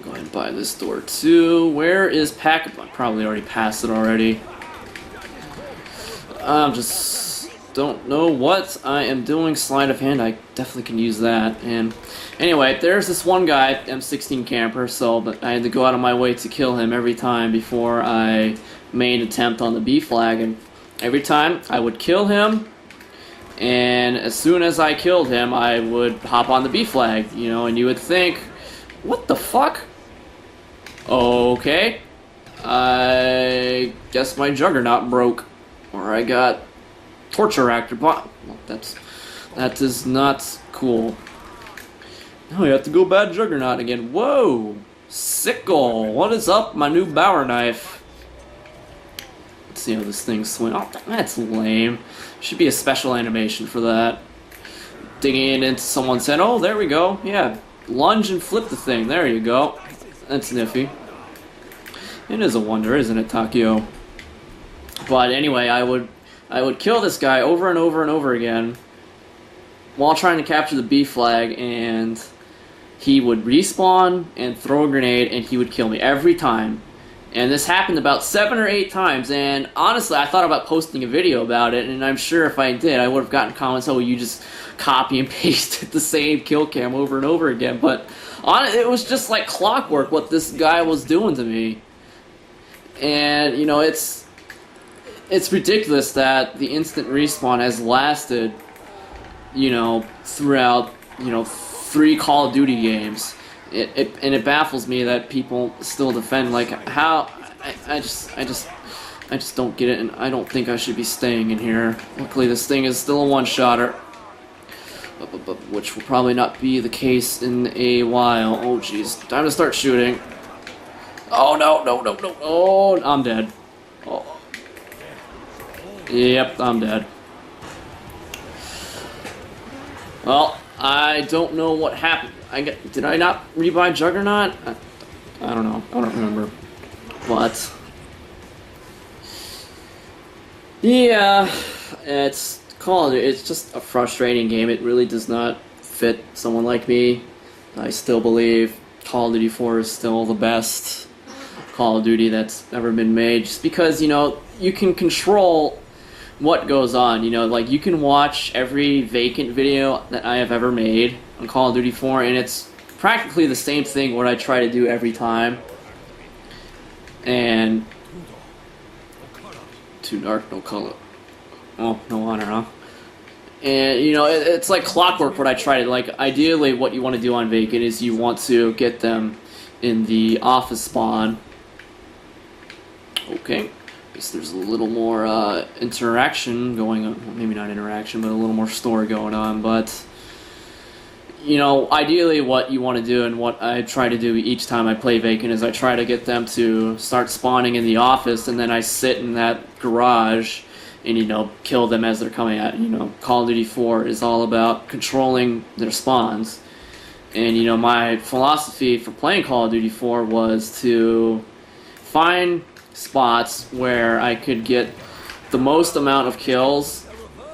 Go ahead and buy this door too. Where is Pack? I probably already passed it already. Just don't know what I am doing. Sleight of hand, I definitely can use that. And anyway, there's this one guy, M16 camper, so but I had to go out of my way to kill him every time before I made an attempt on the B flag, and every time I would kill him, and as soon as I killed him, I would hop on the B flag, you know, and you would think, what the fuck? Okay, I guess my juggernaut broke, or I got torture actor bot. Well, that is not cool. Now we have to go bad juggernaut again. Whoa, sickle! What is up, my new Bauer knife? Let's see how this thing swings. Oh, that's lame. Should be a special animation for that. Digging into someone's head. Oh, there we go. Yeah, lunge and flip the thing. There you go. That's nifty. It is a wonder, isn't it, Takio? But anyway, I would kill this guy over and over and over again while trying to capture the B flag, and he would respawn and throw a grenade, and he would kill me every time. And this happened about 7 or 8 times, and honestly, I thought about posting a video about it, and I'm sure if I did, I would have gotten comments, oh, you just copy and pasted the same kill cam over and over again, but it was just like clockwork what this guy was doing to me. And, you know, it's ridiculous that the instant respawn has lasted, you know, throughout, you know, 3 Call of Duty games. It baffles me that people still defend, like, how, I just don't get it, and I don't think I should be staying in here. Luckily this thing is still a one-shotter, which will probably not be the case in a while. Oh jeez, time to start shooting. Oh no, no, no, no, oh, I'm dead. Oh. Yep, I'm dead. Well, I don't know what happened. Did I not rebuy Juggernaut? I don't know. I don't remember. But yeah, it's just a frustrating game. It really does not fit someone like me. I still believe Call of Duty 4 is still the best Call of Duty that's ever been made, just because, you know, you can control what goes on, you know, like you can watch every Vacant video that I have ever made on Call of Duty 4, and it's practically the same thing what I try to do every time. And too dark, no color. Oh, no honor, huh? And, you know, it's like clockwork what I try to, like, ideally what you want to do on Vacant is you want to get them in the office spawn. Okay. Guess there's a little more interaction going on. Well, maybe not interaction, but a little more story going on. But, you know, ideally what you want to do and what I try to do each time I play Vacant is I try to get them to start spawning in the office, and then I sit in that garage and, you know, kill them as they're coming at. You know, Call of Duty 4 is all about controlling their spawns. And, you know, my philosophy for playing Call of Duty 4 was to find spots where I could get the most amount of kills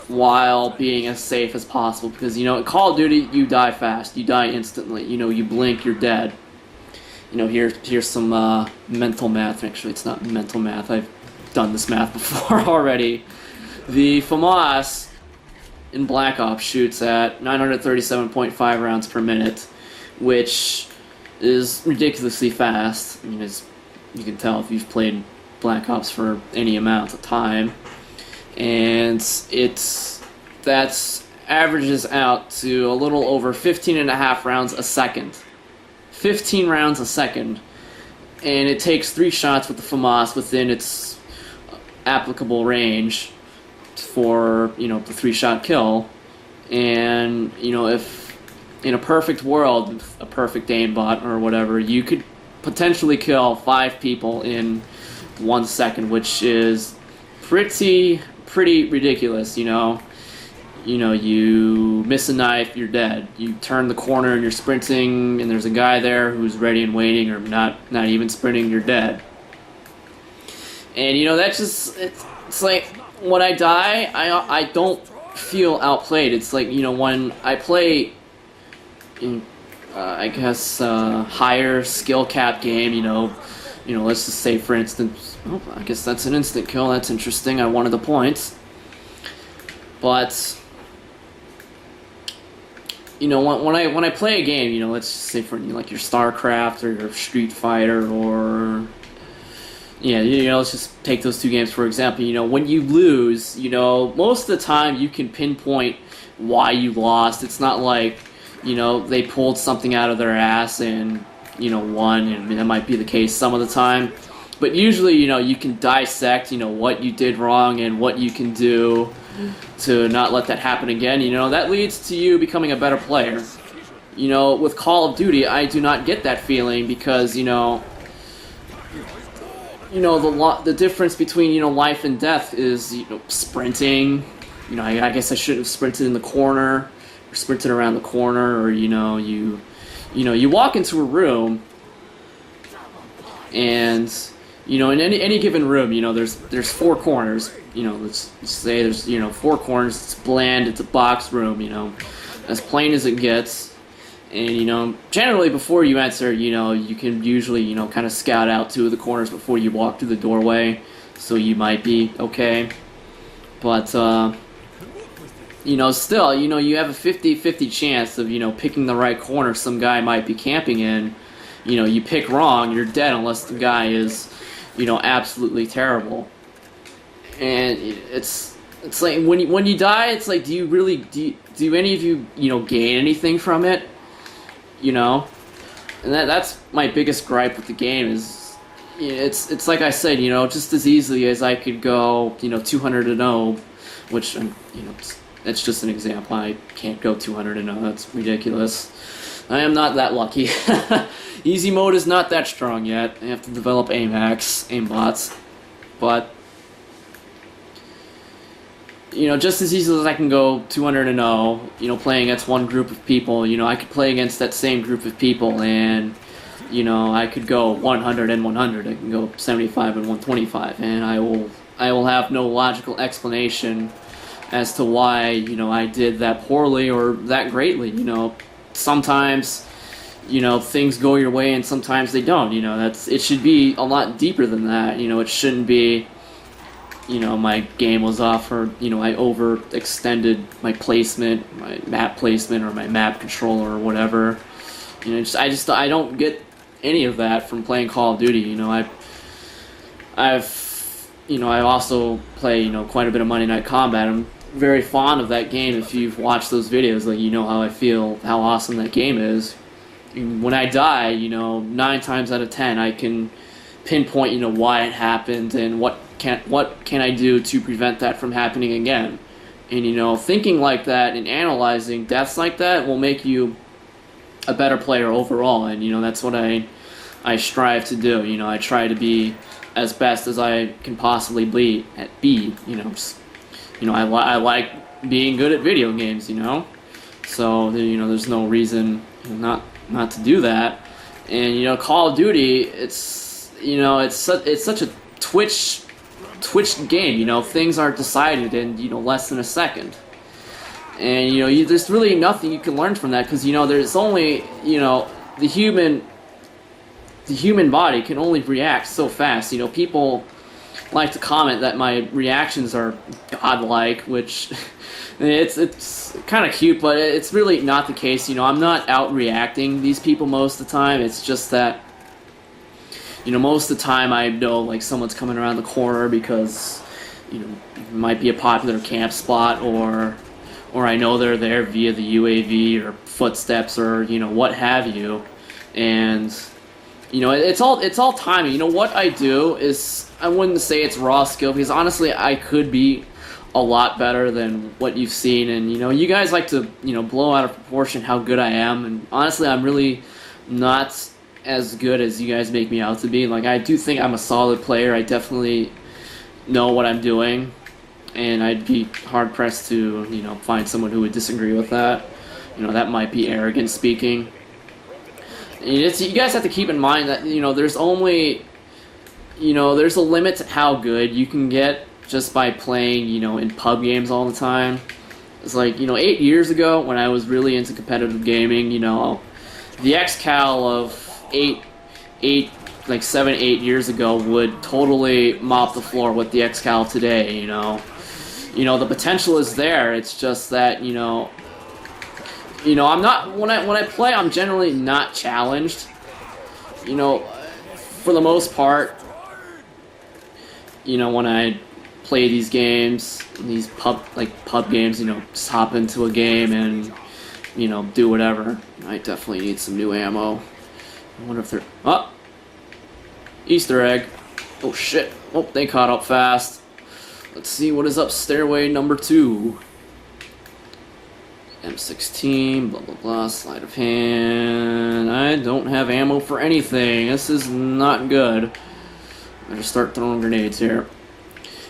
while being as safe as possible, because, you know, in Call of Duty you die fast, you die instantly, you know, you blink, you're dead. You know, here's some mental math. Actually, it's not mental math, I've done this math before already. The FAMAS in Black Ops shoots at 937.5 rounds per minute, which is ridiculously fast. I mean, as you can tell if you've played Black Ops for any amount of time, and that averages out to a little over 15.5 rounds a second. 15 rounds a second, and it takes 3 shots with the FAMAS within its applicable range for, you know, the 3-shot kill. And, you know, if in a perfect world, a perfect aimbot or whatever, you could potentially kill 5 people in 1 second, which is pretty ridiculous, you know. You know, you miss a knife, you're dead. You turn the corner and you're sprinting, and there's a guy there who's ready and waiting, or not even sprinting, you're dead. And, you know, that's just, it's like, when I die, I don't feel outplayed. It's like, you know, when I play in I guess, higher skill cap game, let's just say, for instance, oh, I guess that's an instant kill. That's interesting. I wanted the points. But, when I play a game, let's just say for like your StarCraft or your Street Fighter or let's just take those two games for example. When you lose, most of the time you can pinpoint why you lost. It's not like, they pulled something out of their ass and, won, and that might be the case some of the time. But usually, you can dissect, what you did wrong and what you can do to not let that happen again. That leads to you becoming a better player. With Call of Duty, I do not get that feeling because, the difference between, life and death is, sprinting. I guess I should have sprinted in the corner or sprinted around the corner, or, you walk into a room and, in any given room, there's four corners. Let's say there's, 4 corners. It's bland. It's a box room, as plain as it gets. And, generally before you enter, you can usually, kind of scout out 2 of the corners before you walk through the doorway. So you might be okay. But, still, you have a 50-50 chance of, picking the right corner some guy might be camping in. You pick wrong, you're dead unless the guy is, absolutely terrible. And it's like when you die, it's like, do any of you, gain anything from it? And that's my biggest gripe with the game is, it's like I said, just as easily as I could go, 200-0, which, that's just an example. I can't go 200-0. That's ridiculous. I am not that lucky. Easy mode is not that strong yet. I have to develop aimbots, but. Just as easily as I can go 200-0, playing against one group of people, I could play against that same group of people, and, I could go 100 and 100. I can go 75 and 125, and I will have no logical explanation as to why, I did that poorly or that greatly. Sometimes, things go your way and sometimes they don't. It should be a lot deeper than that. It shouldn't be, my game was off, or, I overextended my placement, my map placement, or my map controller, or whatever. I don't get any of that from playing Call of Duty. I also play, quite a bit of Monday Night Combat. I'm very fond of that game. If you've watched those videos, like, how I feel, how awesome that game is. And when I die, 9 times out of 10, I can pinpoint, why it happened and what can I do to prevent that from happening again. And, thinking like that and analyzing deaths like that will make you a better player overall. And, that's what I strive to do. I try to be as best as I can possibly be. I like being good at video games, So, there's no reason not to do that. And, Call of Duty, it's such a twitch game. Things are decided in, less than a second. And, there's really nothing you can learn from that, because, there's only, the human body can only react so fast. People like to comment that my reactions are godlike, which it's kind of cute, but it's really not the case. I'm not out-reacting these people most of the time. It's just that, most of the time I know, like, someone's coming around the corner because, it might be a popular camp spot, or I know they're there via the UAV or footsteps or, what have you. And, it's all timing. What I do is, I wouldn't say it's raw skill, because honestly I could be a lot better than what you've seen. And, you guys like to, blow out of proportion how good I am. And honestly, I'm really not as good as you guys make me out to be. Like, I do think I'm a solid player. I definitely know what I'm doing, and I'd be hard pressed to find someone who would disagree with that. That might be arrogant speaking. You guys have to keep in mind that there's only there's a limit to how good you can get just by playing in pub games all the time. It's like 8 years ago when I was really into competitive gaming, the XCal of 7, 8 years ago would totally mop the floor with the XCal today. The potential is there. It's just that I'm not when I play. I'm generally not challenged. For the most part. When I play these games, these pub games, just hop into a game and do whatever. I definitely need some new ammo. I wonder if they're Easter egg. Oh shit! Oh, they caught up fast. Let's see what is up stairway number 2. M16, blah blah blah, sleight of hand. I don't have ammo for anything. This is not good. Better start throwing grenades here.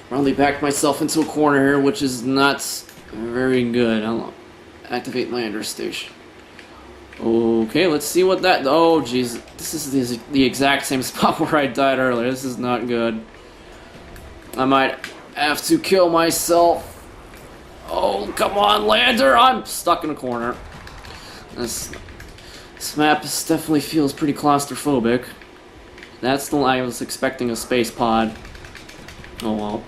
Probably backed myself into a corner here, which is not very good. I'll activate lander station. Okay, let's see what that. Oh, jeez, this is the exact same spot where I died earlier. This is not good. I might have to kill myself. Oh, come on, lander! I'm stuck in a corner. This map definitely feels pretty claustrophobic. That's the I was expecting a space pod. Oh well.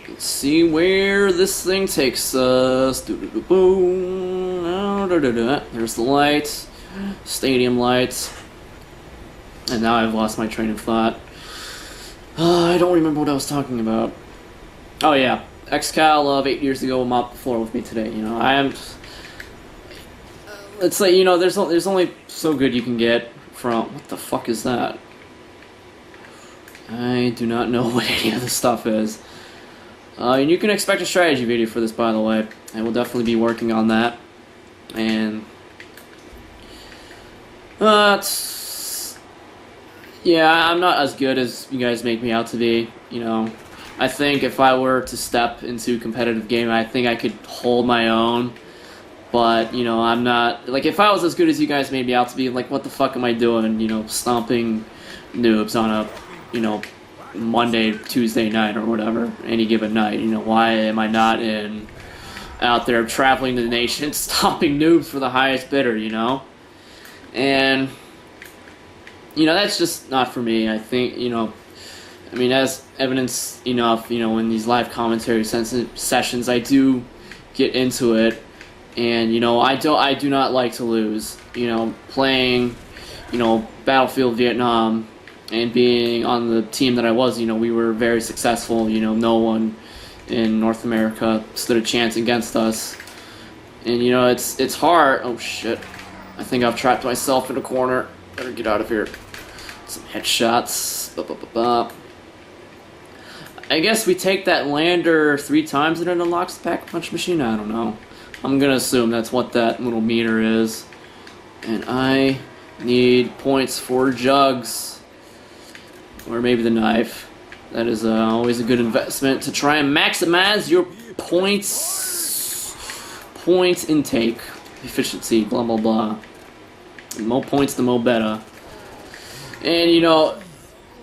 Let's see where this thing takes us. There's the lights, stadium lights, and now I've lost my train of thought. I don't remember what I was talking about. Oh yeah, XCal of 8 years ago will mop the floor with me today. I am. It's like there's only so good you can get from. What the fuck is that? I do not know what any of this stuff is. And you can expect a strategy video for this, by the way. I will definitely be working on that. And yeah, I'm not as good as you guys make me out to be. I think if I were to step into competitive game, I think I could hold my own. But, I'm not... Like, if I was as good as you guys made me out to be, like, what the fuck am I doing? Stomping noobs on a, Monday, Tuesday night or whatever, any given night. Why am I not out there traveling the nation, stomping noobs for the highest bidder, And, that's just not for me. I think, as evidence enough, in these live commentary sessions, I do get into it. And, I do not like to lose. Playing, Battlefield Vietnam and being on the team that I was, we were very successful. No one in North America stood a chance against us. And, it's hard. Oh, shit. I think I've trapped myself in a corner. Better get out of here. Some headshots. I guess we take that lander 3 times and it unlocks the pack-a-punch machine? I don't know. I'm gonna assume that's what that little meter is. And I need points for jugs. Or maybe the knife. That is always a good investment to try and maximize your point intake. Efficiency, blah blah blah. The more points, the more better. And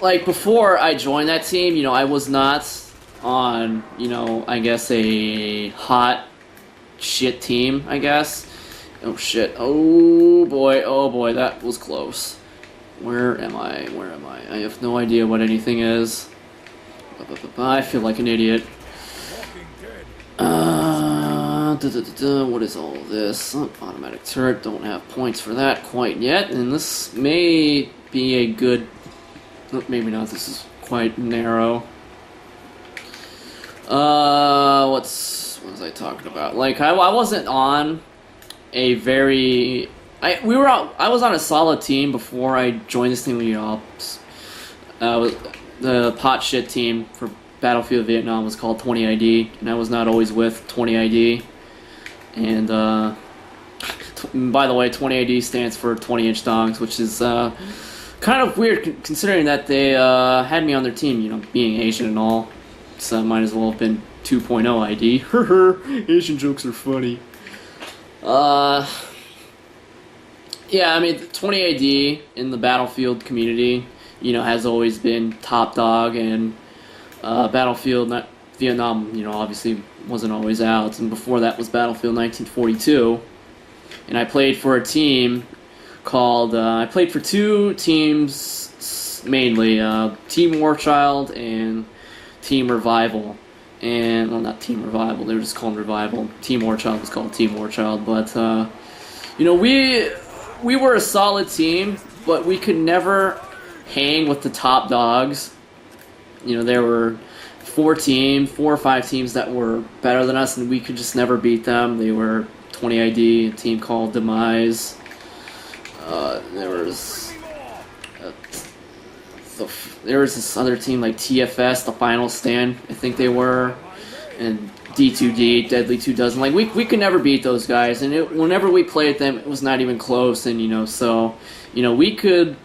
like before I joined that team, I was not on, I guess a hot shit team, I guess. Oh shit. Oh boy, that was close. Where am I? I have no idea what anything is. I feel like an idiot. What is all this? Automatic turret, don't have points for that quite yet, and this may be a good... Maybe not, this is quite narrow. What was I talking about? Like, I wasn't on a very... I was on a solid team before I joined this thing with the pot shit team for Battlefield Vietnam was called 20ID, and I was not always with 20ID. And by the way, 20ID stands for 20-inch dongs, which is kind of weird considering that they had me on their team, being Asian and all. So might as well have been 2.0 ID. Asian jokes are funny. Yeah, 20AD in the Battlefield community, has always been top dog, and Battlefield Vietnam, obviously wasn't always out, and before that was Battlefield 1942, and I played for a team called. I played for two teams mainly, Team Warchild and Team Revival. And, well, not Team Revival, they were just called Revival. Team Warchild was called Team Warchild, but, you know, we were a solid team, but we could never hang with the top dogs. You know, there were 4 or 5 teams that were better than us, and we could just never beat them. They were 20 ID, a team called Demise. There was this other team like TFS, the Final Stand, I think they were, and D2D, Deadly 2 Dozen. Like, we could never beat those guys, and whenever we played them, it was not even close. And, you know, so, you know, we could